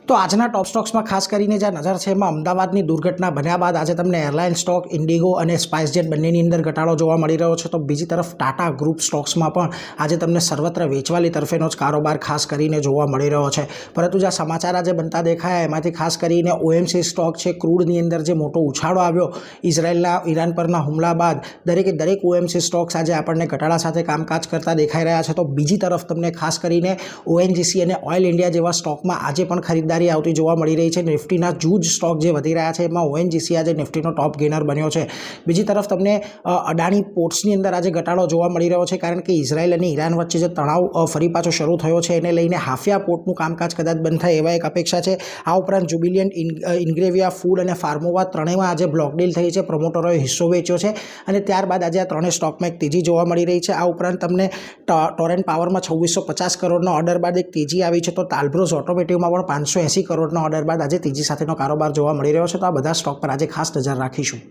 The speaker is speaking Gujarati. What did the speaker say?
તો આજના ટોપ સ્ટોક્સમાં ખાસ કરીને જે નજર છે એમાં અમદાવાદની દુર્ઘટના બન્યા બાદ આજે તમને એરલાઇન સ્ટોક ઇન્ડિગો અને સ્પાઇસજેટ બંનેની અંદર ઘટાડો જોવા મળી રહ્યો છે. તો બીજી તરફ ટાટા ગ્રુપ સ્ટોક્સમાં પણ આજે તમને સર્વત્ર વેચવાલી તરફેનો જ કારોબાર ખાસ કરીને જોવા મળી રહ્યો છે. પરંતુ જે સમાચાર આજે બનતા દેખાયા એમાંથી ખાસ કરીને ઓએમસી સ્ટોક છે, ક્રૂડની અંદર જે મોટો ઉછાળો આવ્યો ઇઝરાયલના ઈરાન પરના હુમલા બાદ દરેક ઓએમસી સ્ટોક્સ આજે આપણને ઘટાડા સાથે કામકાજ કરતા દેખાઈ રહ્યા છે. તો બીજી તરફ તમને ખાસ કરીને ઓએનજીસી અને ઓઇલ ઇન્ડિયા જેવા સ્ટોકમાં આજે પણ ખરીદદારી આવતી જોવા મળી રહી છે. નિફ્ટીના જૂજ સ્ટોક જે વધી રહ્યા છે એમાં ઓએનજીસી આજે નિફ્ટીનો ટોપ ગેનર બન્યો છે. બીજી તરફ તમને અડાણી પોર્ટ્સની અંદર આજે ઘટાડો જોવા મળી રહ્યો છે, કારણ કે ઇઝરાયલ અને ઈરાન વચ્ચે જે તણાવ ફરી પાછો શરૂ થયો છે એને લઈને હાફિયા પોર્ટનું કામકાજ કદાચ બંધ થાય એવા એક અપેક્ષા છે. આ ઉપરાંત જુબિલિયન્ટ, ઇન્ગ્રેવિયા ફૂડ અને ફાર્મોવા ત્રણેયમાં આજે બ્લોક ડીલ થઈ છે. પ્રમોટરોએ હિસ્સો વેચ્યો છે અને ત્યારબાદ આજે આ ત્રણેય સ્ટોકમાં એક તેજી જોવા મળી રહી છે. આ ઉપરાંત તમને ટોરેન્ટ પાવરમાં 2650 કરોડનો ઓર્ડર બાદ એક તેજી આવી છે. તો તાલબ્રોઝ ઓટોમેટિવમાં પણ 580 કરોડનો ઓર્ડર બાદ આજે તેજી સાથેનો કારોબાર જોવા મળી રહ્યો છે. તો આ બધા સ્ટોક પર આજે ખાસ નજર રાખીશું.